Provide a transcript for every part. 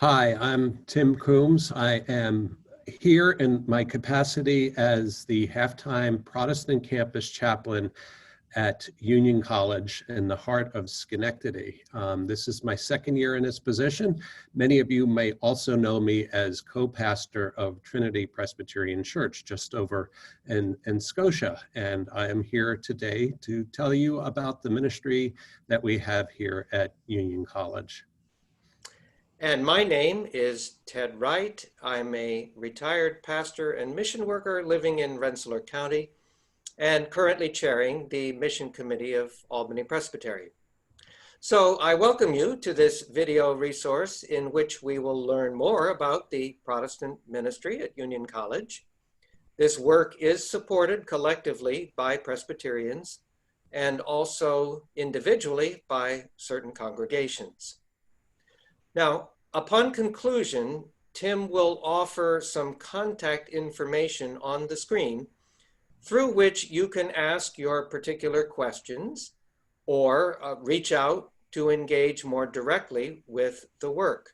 Hi, I'm Tim Coombs. I am here in my capacity as the half-time Protestant campus chaplain at Union College in the heart of Schenectady. This is my second year in this position. Many of you may also know me as co-pastor of Trinity Presbyterian Church just over in Scotia. And I am here today to tell you about the ministry that we have here at Union College. And my name is Ted Wright. I'm a retired pastor and mission worker living in Rensselaer County and currently chairing the Mission Committee of Albany Presbytery. So I welcome you to this video resource in which we will learn more about the Protestant ministry at Union College. This work is supported collectively by Presbyterians and also individually by certain congregations. Now, upon conclusion, Tim will offer some contact information on the screen through which you can ask your particular questions or reach out to engage more directly with the work.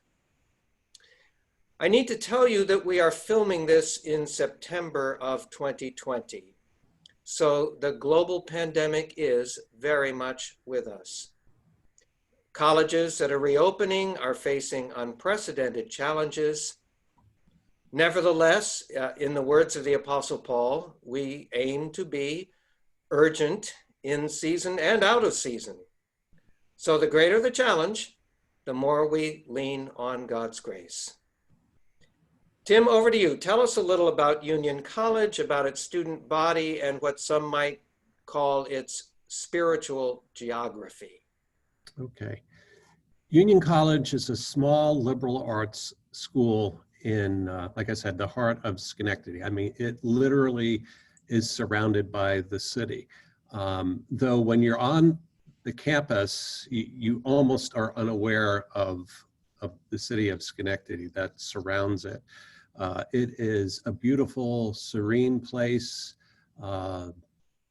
I need to tell you that we are filming this in September of 2020. So the global pandemic is very much with us. Colleges that are reopening are facing unprecedented challenges. Nevertheless, in the words of the Apostle Paul, we aim to be urgent in season and out of season. So the greater the challenge, the more we lean on God's grace. Tim, over to you. Tell us a little about Union College, about its student body, and what some might call its spiritual geography. Okay. Union College is a small liberal arts school in, like I said, the heart of Schenectady. I mean, it literally is surrounded by the city. Though when you're on the campus, you almost are unaware of the city of Schenectady that surrounds it. It is a beautiful, serene place.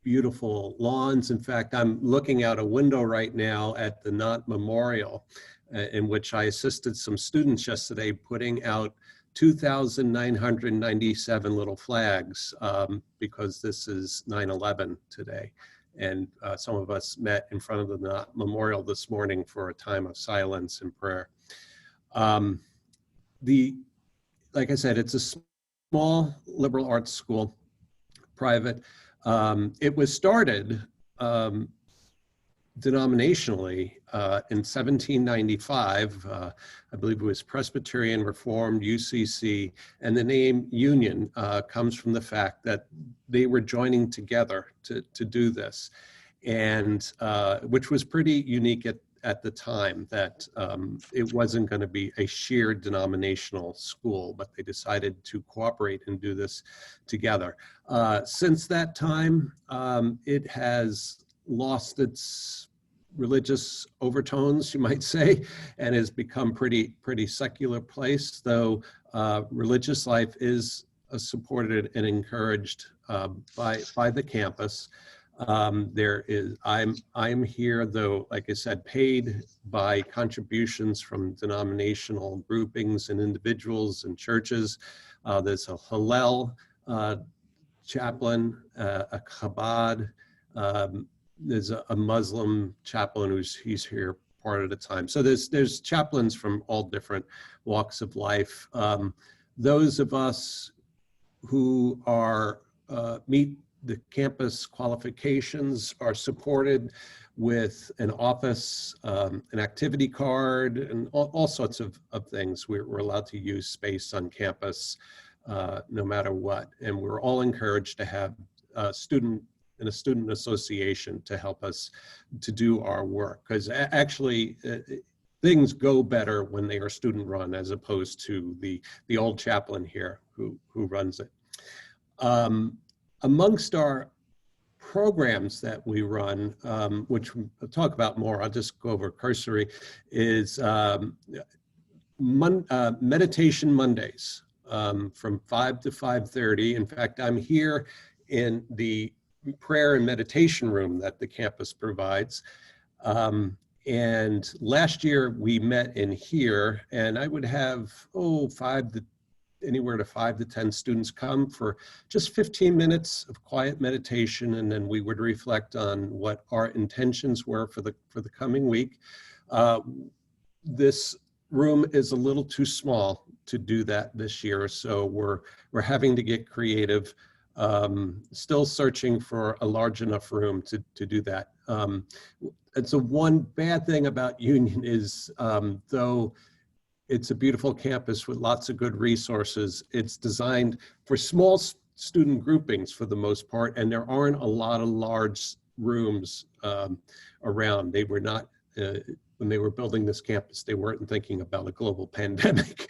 Beautiful lawns. In fact, I'm looking out a window right now at the Knott Memorial, in which I assisted some students yesterday putting out 2,997 little flags because this is 9/11 today. And some of us met in front of the Knott Memorial this morning for a time of silence and prayer. Like I said, it's a small liberal arts school, private. It was started denominationally in 1795. I believe it was Presbyterian, Reformed, UCC, and the name Union comes from the fact that they were joining together to do this, and which was pretty unique at the time, that it wasn't going to be a sheer denominational school, but they decided to cooperate and do this together. Since that time, it has lost its religious overtones, you might say, and has become pretty secular place, though religious life is supported and encouraged by the campus. I'm here, though, like I said, paid by contributions from denominational groupings and individuals and churches. There's a Hillel chaplain, a Chabad. There's a Muslim chaplain he's here part of the time. So there's chaplains from all different walks of life. Those of us who are meet the campus qualifications are supported with an office, an activity card, and all sorts of things. We're allowed to use space on campus no matter what. And we're all encouraged to have a student association to help us to do our work. Because actually, things go better when they are student run as opposed to the old chaplain here who runs it. Amongst our programs that we run, which we'll talk about more, I'll just go over cursory, is Meditation Mondays from 5 to 5:30. In fact, I'm here in the prayer and meditation room that the campus provides. And last year we met in here, and I would have, anywhere to 5 to 10 students come for just 15 minutes of quiet meditation, and then we would reflect on what our intentions were for the coming week. This room is a little too small to do that this year, so we're having to get creative. Still searching for a large enough room to do that. And so one bad thing about Union is, though it's a beautiful campus with lots of good resources, it's designed for small student groupings for the most part, and there aren't a lot of large rooms around. They were not, when they were building this campus, they weren't thinking about a global pandemic.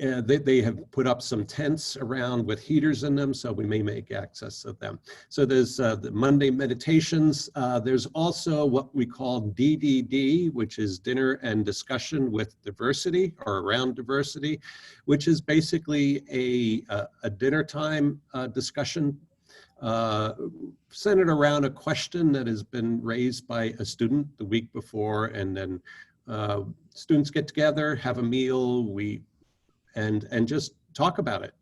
They have put up some tents around with heaters in them, so we may make access to them. So there's the Monday meditations. There's also what we call DDD, which is dinner and discussion with diversity, or around diversity, which is basically a dinner time discussion centered around a question that has been raised by a student the week before, and then students get together, have a meal, and just talk about it.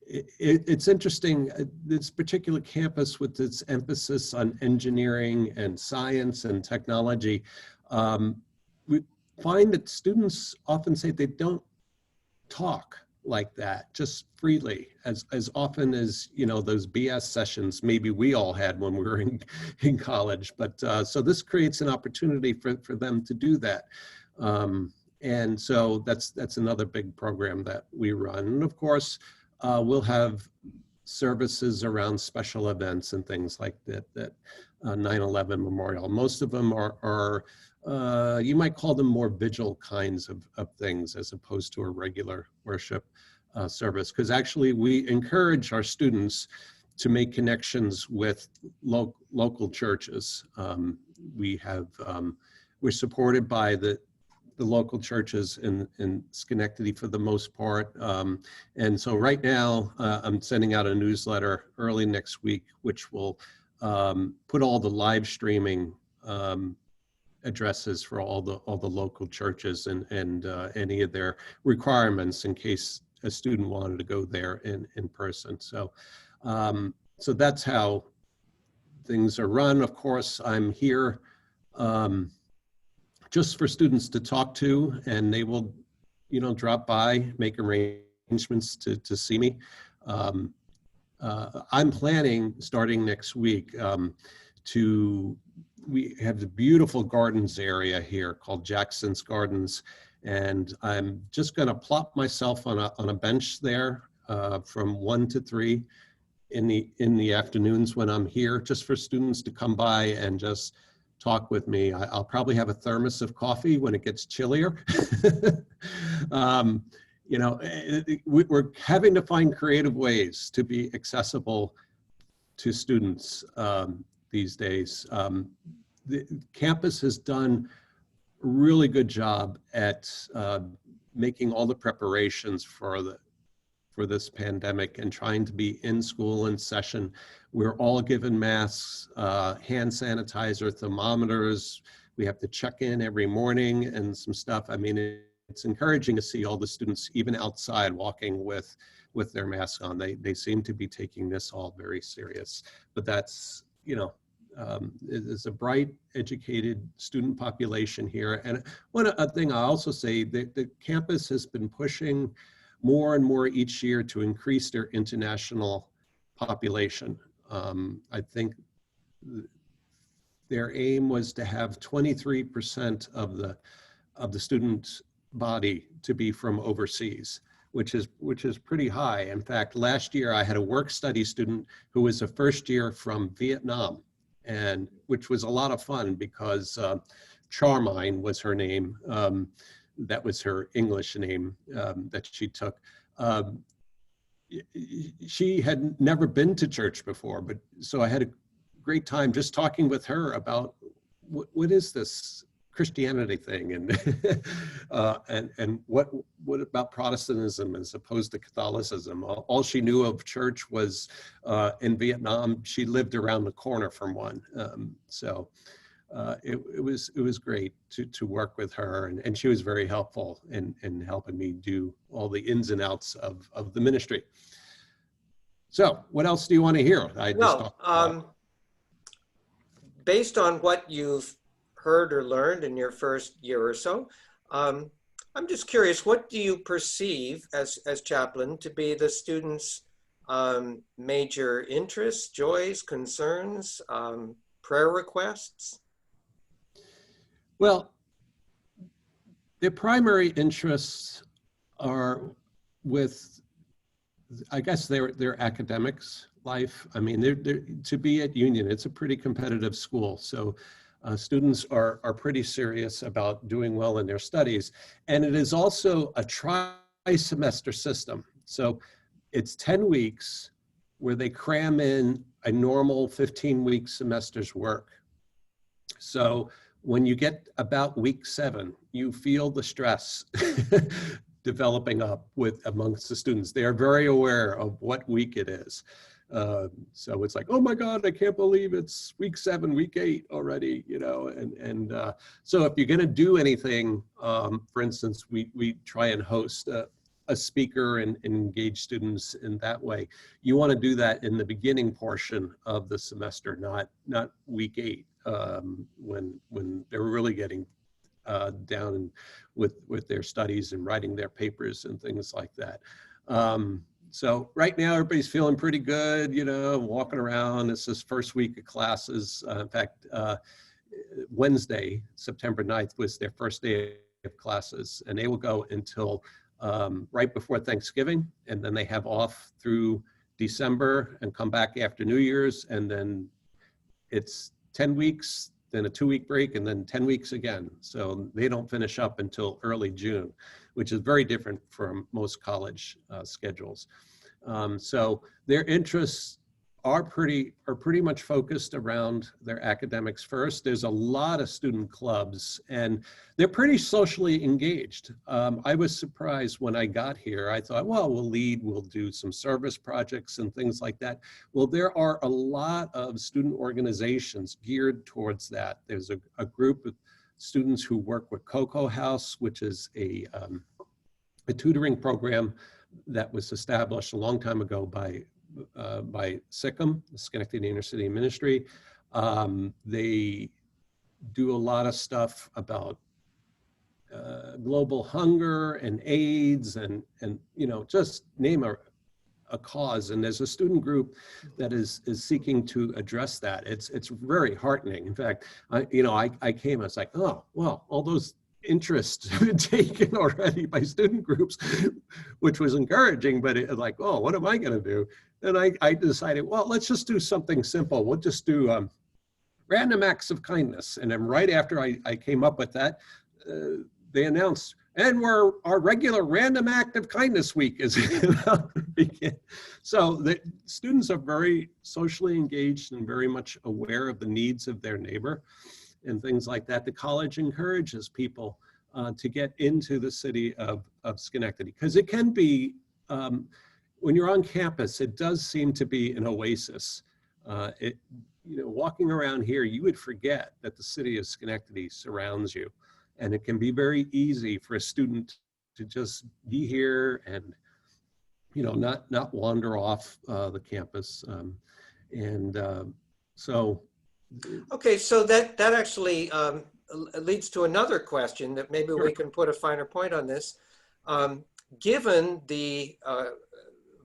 It's interesting, this particular campus with its emphasis on engineering and science and technology, we find that students often say they don't talk like that, just freely, as often as, you know, those BS sessions maybe we all had when we were in college. But so this creates an opportunity for them to do that. And so that's another big program that we run. And of course, we'll have services around special events and things like that 9/11 Memorial. Most of them are you might call them more vigil kinds of things, as opposed to a regular worship service. Because actually we encourage our students to make connections with local churches. We're supported by the local churches in Schenectady for the most part. And so right now I'm sending out a newsletter early next week, which will put all the live streaming addresses for all the local churches and any of their requirements in case a student wanted to go there in person. So, so that's how things are run. Of course, I'm here just for students to talk to, and they will, you know, drop by, make arrangements to see me. I'm planning, starting next week, we have the beautiful gardens area here called Jackson's Gardens, and I'm just gonna plop myself on a bench there from 1 to 3 in the afternoons when I'm here, just for students to come by and just talk with me. I'll probably have a thermos of coffee when it gets chillier. You know, we're having to find creative ways to be accessible to students these days. The campus has done a really good job at making all the preparations for this pandemic and trying to be in school in session. We're all given masks, hand sanitizer, thermometers. We have to check in every morning and some stuff. I mean, it's encouraging to see all the students, even outside, walking with their masks on. They seem to be taking this all very serious. But that's, you know, it's a bright, educated student population here. And one thing I also say, the campus has been pushing more and more each year to increase their international population. I think their aim was to have 23% of the student body to be from overseas, which is pretty high. In fact, last year I had a work study student who was a first year from Vietnam, and which was a lot of fun because Charmine was her name. That was her English name that she took. She had never been to church before, but so I had a great time just talking with her about what is this Christianity thing, and what about Protestantism as opposed to Catholicism. All she knew of church was in Vietnam. She lived around the corner from one. So it was great to work with her, and she was very helpful in helping me do all the ins and outs of the ministry. So what else do you want to hear? Based on what you've heard or learned in your first year or so, I'm just curious, what do you perceive as chaplain to be the students' major interests, joys, concerns, prayer requests? Well, their primary interests are with, I guess, their academics life. I mean, to be at Union, it's a pretty competitive school. So students are pretty serious about doing well in their studies. And it is also a tri-semester system. So it's 10 weeks where they cram in a normal 15-week semester's work. So when you get about week 7, you feel the stress developing up amongst the students. They are very aware of what week it is. So it's like, oh my God, I can't believe it's week 7, week 8 already, you know, and so if you're going to do anything, for instance, we try and host a speaker and engage students in that way. You want to do that in the beginning portion of the semester, not week 8, when they're really getting down with their studies and writing their papers and things like that. So right now everybody's feeling pretty good, you know, walking around. It's this first week of classes. In fact, Wednesday, September 9th was their first day of classes, and they will go until right before Thanksgiving, and then they have off through December and come back after New Year's, and then it's 10 weeks, then a 2-week break, and then 10 weeks again. So they don't finish up until early June, which is very different from most college schedules. So their interests are pretty much focused around their academics first. There's a lot of student clubs, and they're pretty socially engaged. I was surprised when I got here. I thought, well, we'll do some service projects and things like that. Well, there are a lot of student organizations geared towards that. There's a group of students who work with Cocoa House, which is a tutoring program that was established a long time ago by SICM, the Schenectady Inner City Ministry. They do a lot of stuff about global hunger and AIDS and you know, just name a cause. And there's a student group that is seeking to address that. It's very heartening. In fact, I came, I was like, oh, well, all those interests have been taken already by student groups, which was encouraging, but it like, oh, what am I going to do? And I decided, well, let's just do something simple. We'll just do random acts of kindness. And then right after I came up with that, they announced, and our regular random act of kindness week is about to begin. So the students are very socially engaged and very much aware of the needs of their neighbor and things like that. The college encourages people to get into the city of Schenectady, because it can be, when you're on campus, it does seem to be an oasis. Walking around here, you would forget that the city of Schenectady surrounds you. And it can be very easy for a student to just be here and, not wander off the campus. Okay, so that actually leads to another question that maybe Sure. we can put a finer point on this. Given the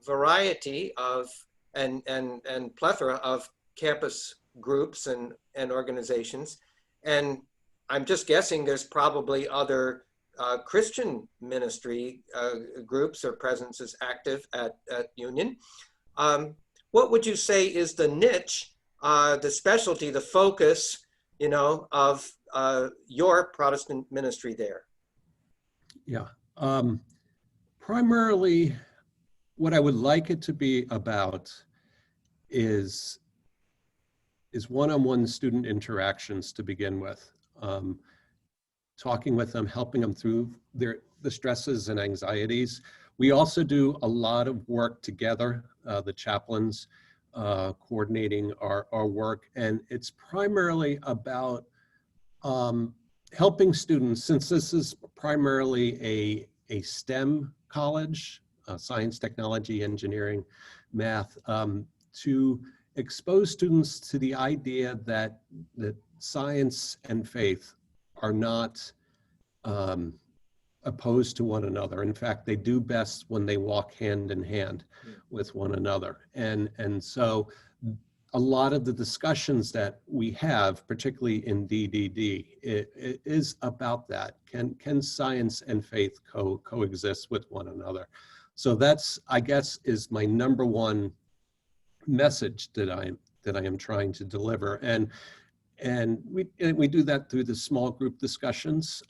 variety of and plethora of campus groups and organizations, and I'm just guessing there's probably other Christian ministry groups or presences active at Union. What would you say is the niche, the specialty, the focus, of your Protestant ministry there? Yeah. Primarily, what I would like it to be about is one-on-one student interactions to begin with. Talking with them, helping them through the stresses and anxieties. We also do a lot of work together, the chaplains coordinating our work, and it's primarily about helping students, since this is primarily a STEM college, science, technology, engineering, math, to expose students to the idea that science and faith are not opposed to one another. In fact, they do best when they walk hand in hand with one another. And so a lot of the discussions that we have, particularly in DDD, it is about that. Can science and faith coexist with one another? So that's, I guess, is my number one message that I am trying to deliver. And we do that through the small group discussions,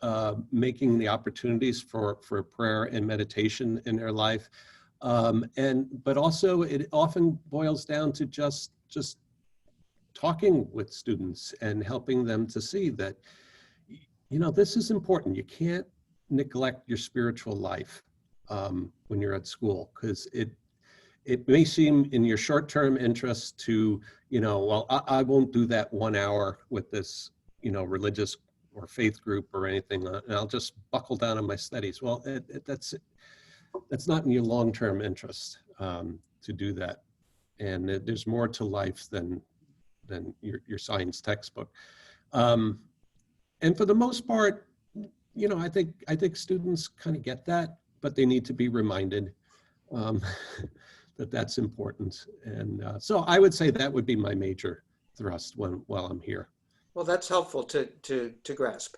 making the opportunities for prayer and meditation in their life. But also it often boils down to just talking with students and helping them to see that, you know, this is important. You can't neglect your spiritual life when you're at school, because it may seem in your short-term interest to, you know, well, I won't do that 1 hour with this, you know, religious or faith group or anything, and I'll just buckle down on my studies. Well, that's not in your long-term interest to do that. And there's more to life than your science textbook. And for the most part, you know, I think students kind of get that, but they need to be reminded that that's important. And so I would say that would be my major thrust while I'm here. Well, that's helpful to grasp.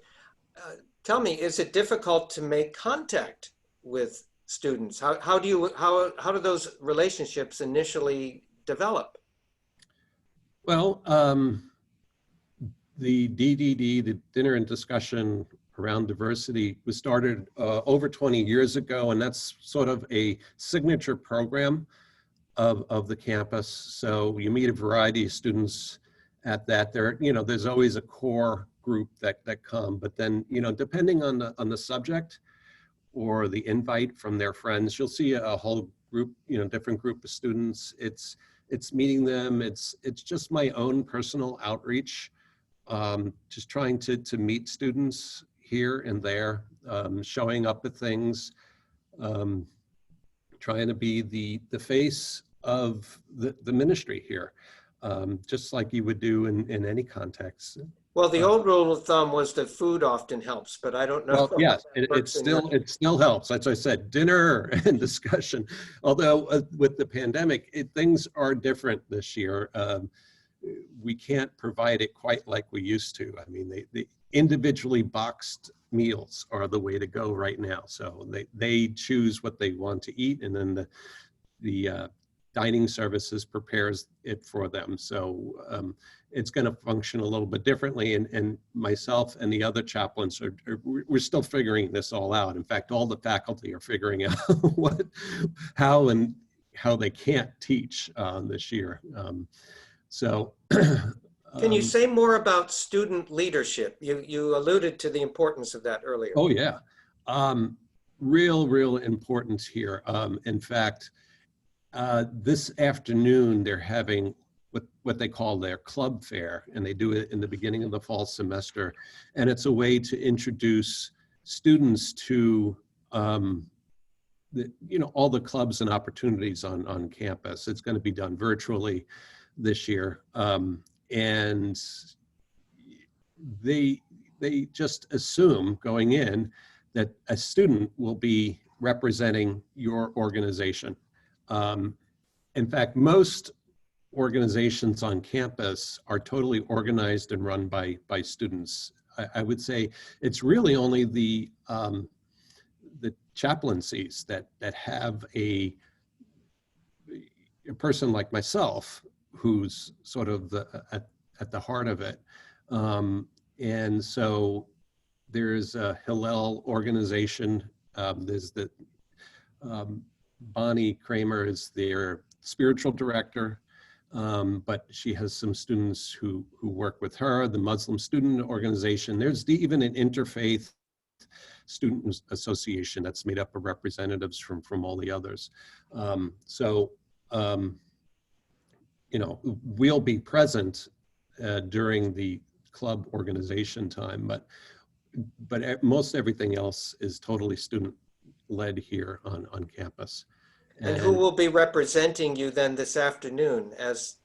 Tell me, is it difficult to make contact with students? How do those relationships initially develop? Well, the DDD, the Dinner and Discussion Around Diversity, was started over 20 years ago, and that's sort of a signature program of the campus. So you meet a variety of students at that. There's always a core group that come, but then, you know, depending on the subject or the invite from their friends, you'll see a whole group, you know, different group of students. It's meeting them. It's just my own personal outreach, just trying to meet students here and there, showing up at things, trying to be the face of the ministry here, just like you would do in any context. Well, the old rule of thumb was that food often helps, but I don't know. Well, yes, it still helps. As I said, dinner and discussion. Although with the pandemic, things are different this year. We can't provide it quite like we used to. I mean, the individually boxed meals are the way to go right now. So they choose what they want to eat, and then the dining services prepares it for them. So it's going to function a little bit differently. And myself and the other chaplains we're still figuring this all out. In fact, all the faculty are figuring out how they can't teach this year. Can you say more about student leadership? You alluded to the importance of that earlier. Oh yeah, real importance here. In fact, this afternoon they're having what they call their club fair, and they do it in the beginning of the fall semester, and it's a way to introduce students to all the clubs and opportunities on campus. It's going to be done virtually this year, and they just assume going in that a student will be representing your organization. In fact, most organizations on campus are totally organized and run by students. I would say it's really only the chaplaincies that have a person like myself who's sort of at the heart of it. And so there's a Hillel organization. There's the Bonnie Kramer is their spiritual director, but she has some students who work with her, the Muslim Student Organization. There's even an interfaith student association that's made up of representatives from all the others. We'll be present during the club organization time, but most everything else is totally student led here on campus. And who will be representing you then this afternoon as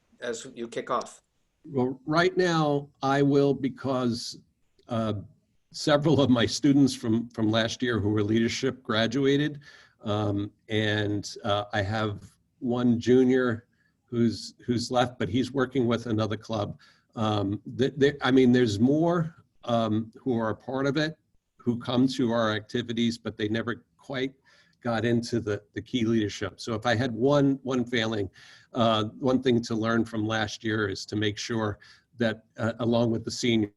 you kick off? Well, right now I will, because several of my students from last year who were leadership graduated, and I have one junior who's left, but he's working with another club. I mean, there's more who are a part of it, who come to our activities, but they never quite got into the key leadership. So if I had one failing, one thing to learn from last year is to make sure that along with the seniors,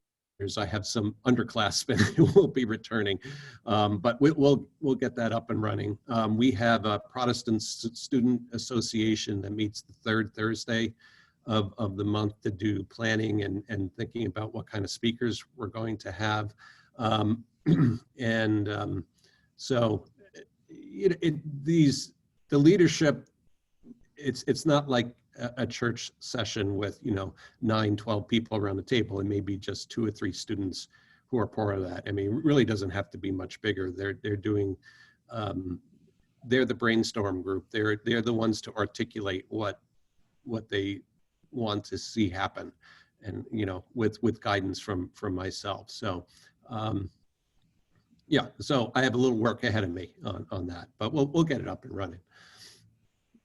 I have some underclassmen who will be returning, but we'll get that up and running. We have a Protestant Student Association that meets the third Thursday of the month to do planning and thinking about what kind of speakers we're going to have. So the leadership, it's not like a church session with 9, 12 people around the table. It may be just 2 or 3 students who are part of that. I mean, it really doesn't have to be much bigger. They're doing they're the brainstorm group. They're the ones to articulate what they want to see happen, and with guidance from myself. So yeah, so I have a little work ahead of me on that, but we'll get it up and running.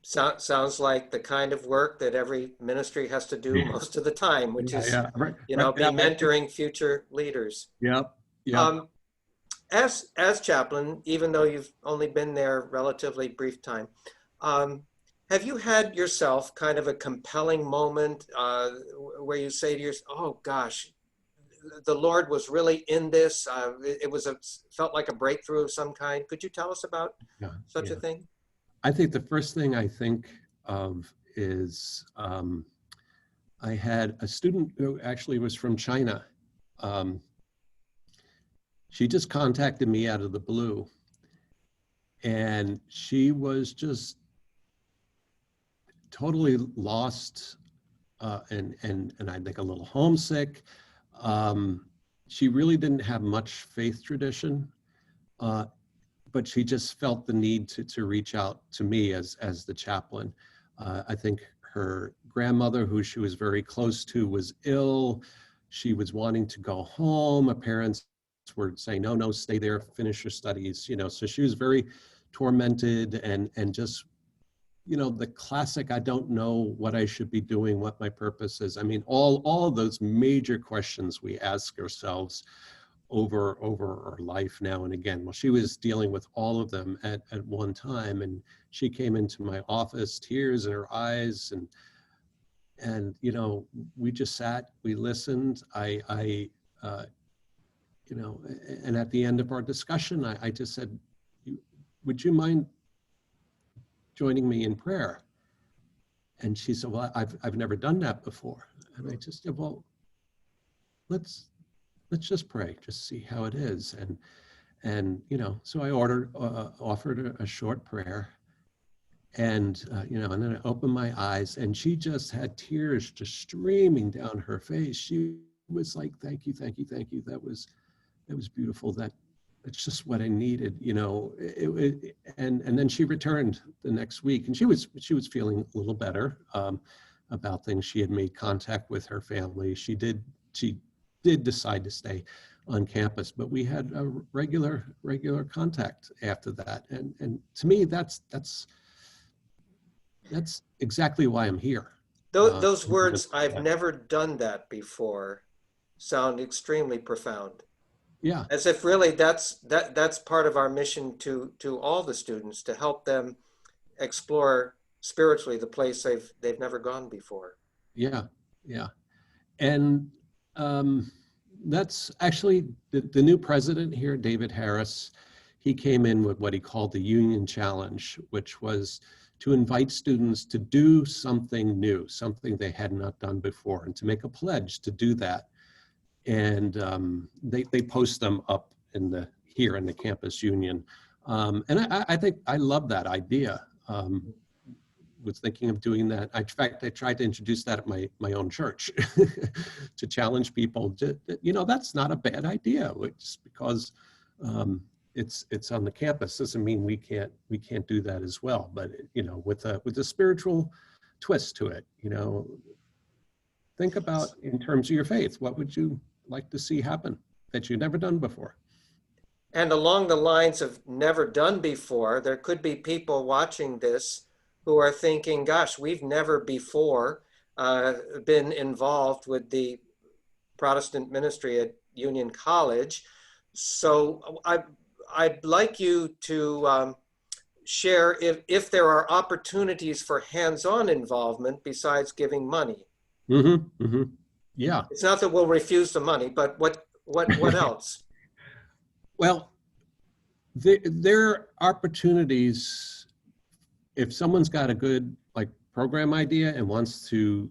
Sounds like the kind of work that every ministry has to do most of the time, which is Right. be mentoring future leaders. Yep. As chaplain, even though you've only been there relatively brief time, have you had yourself kind of a compelling moment where you say to yourself, "Oh gosh, the Lord was really in this. It felt like a breakthrough of some kind." Could you tell us about such a thing? I think the first thing I think of is I had a student who actually was from China. She just contacted me out of the blue, and she was just totally lost and I think a little homesick. She really didn't have much faith tradition, but she just felt the need to reach out to me as the chaplain. I think her grandmother, who she was very close to, was ill. She was wanting to go home. Her parents were saying, no, stay there, finish your studies. So she was very tormented and just, the classic, I don't know what I should be doing, what my purpose is. I mean, all of those major questions we ask ourselves over our life now and again. Well, she was dealing with all of them at one time, and she came into my office, tears in her eyes, and we just sat, we listened. And at the end of our discussion, I just said, would you mind joining me in prayer? And she said, well, I've never done that before. And I just said, well, let's just pray, just see how it is. And so I offered a short prayer, and and then I opened my eyes, and she just had tears just streaming down her face. She was like, thank you. That was beautiful. That's just what I needed, and then she returned the next week, and she was feeling a little better about things. She had made contact with her family. She did decide to stay on campus, but we had a regular contact after that. And to me, that's exactly why I'm here. Those words, "I've never done that before," sound extremely profound. Yeah. As if really that's part of our mission to all the students, to help them explore spiritually the place they've never gone before. Yeah. And that's actually the new president here, David Harris. He came in with what he called the Union Challenge, which was to invite students to do something new, something they had not done before, and to make a pledge to do that. And they post them up here in the campus union. And I think I love that idea. was thinking of doing that. In fact, I tried to introduce that at my own church to challenge people to, that's not a bad idea. Just because it's on the campus doesn't mean we can't do that as well. But with a spiritual twist to it, think about in terms of your faith. What would you like to see happen that you've never done before? And along the lines of never done before, there could be people watching this who are thinking, gosh, we've never before been involved with the Protestant ministry at Union College. So I'd like you to share if there are opportunities for hands-on involvement besides giving money. Mm-hmm, mm-hmm. Yeah. It's not that we'll refuse the money, but what else? Well, there are opportunities if someone's got a good program idea and wants to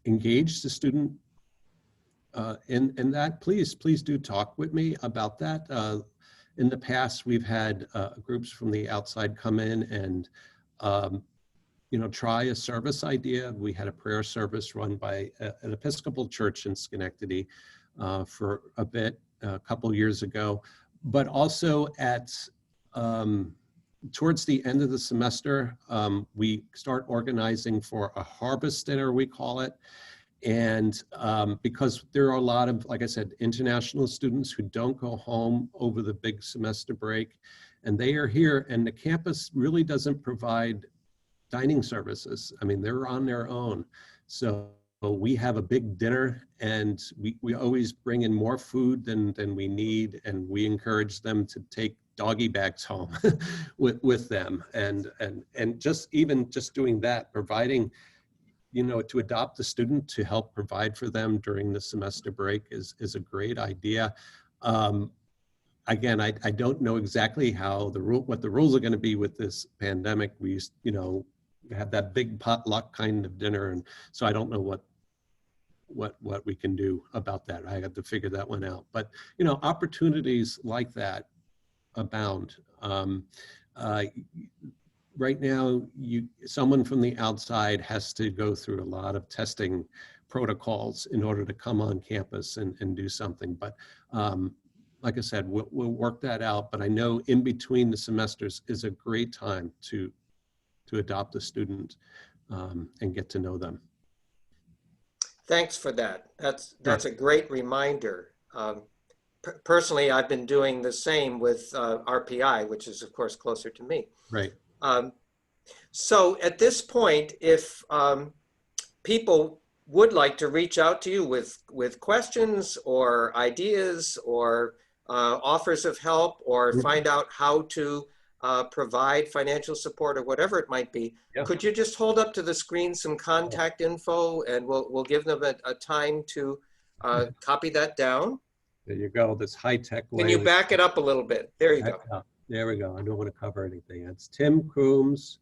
engage the student in that. Please do talk with me about that. In the past, we've had groups from the outside come in and try a service idea. We had a prayer service run by an Episcopal church in Schenectady for a couple years ago, but also at towards the end of the semester, we start organizing for a harvest dinner, we call it. And because there are a lot of, like I said, international students who don't go home over the big semester break, and they are here, and the campus really doesn't provide dining services. I mean, they're on their own. So we have a big dinner, and we always bring in more food than we need, and we encourage them to take doggy bags home with them. And just doing that, providing, to adopt the student to help provide for them during the semester break is a great idea. Again, I don't know exactly what the rules are going to be with this pandemic. We used, have that big potluck kind of dinner, and so I don't know what we can do about that. I have to figure that one out. But opportunities like that abound. Right now, someone from the outside has to go through a lot of testing protocols in order to come on campus and do something. But like I said, we'll work that out. But I know in between the semesters is a great time to adopt a student and get to know them. Thanks for that. That's a great reminder. Personally, I've been doing the same with RPI, which is of course closer to me. Right. So at this point, if people would like to reach out to you with questions or ideas or offers of help or find out how to provide financial support or whatever it might be, could you just hold up to the screen some contact info, and we'll give them a time to copy that down? There you go, this high-tech way. Can you back it up a little bit? There you go. There we go. I don't want to cover anything. It's Tim Coombs.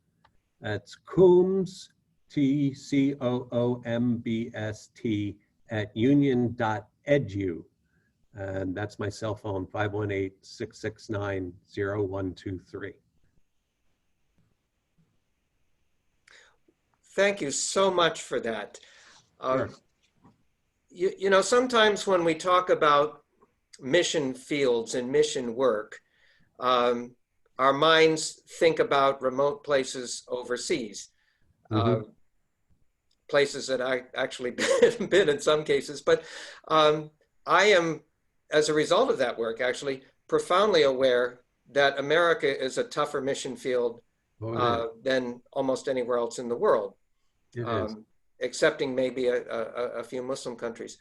That's Coombs, TCOOMBST @union.edu. And that's my cell phone, 518-669-0123. Thank you so much for that. Sure. Sometimes when we talk about mission fields and mission work, our minds think about remote places overseas, places that I actually been in some cases. But I am, as a result of that work, actually profoundly aware that America is a tougher mission field than almost anywhere else in the world, excepting maybe a few Muslim countries.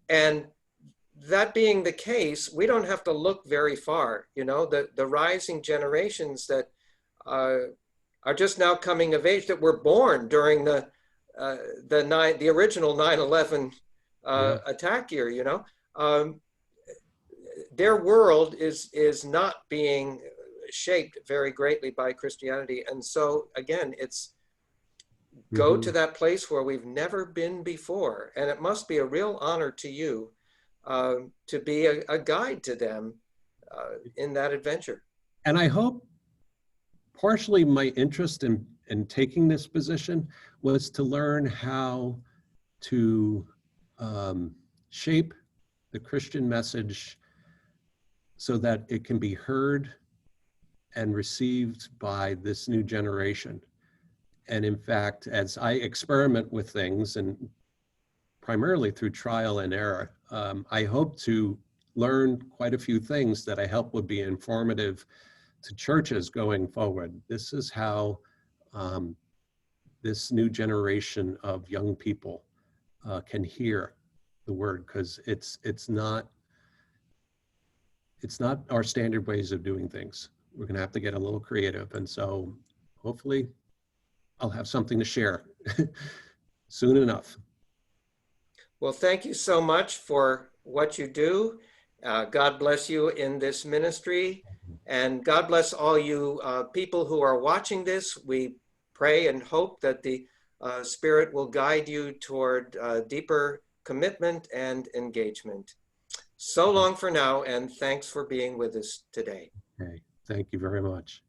And that being the case, we don't have to look very far. The rising generations that are just now coming of age, that were born during the original 9/11 attack year, their world is not being shaped very greatly by Christianity. And so again, it's go to that place where we've never been before, and it must be a real honor to you to be a guide to them in that adventure. And I hope partially my interest in in taking this position was to learn how to shape the Christian message so that it can be heard and received by this new generation. And in fact, as I experiment with things, and primarily through trial and error, I hope to learn quite a few things that I hope would be informative to churches going forward. This is how this new generation of young people can hear the word, because it's not our standard ways of doing things. We're going to have to get a little creative, and so hopefully I'll have something to share soon enough. Well, thank you so much for what you do. God bless you in this ministry, and God bless all you people who are watching this. We pray and hope that the Spirit will guide you toward deeper commitment and engagement. So long for now, and thanks for being with us today. Okay, thank you very much.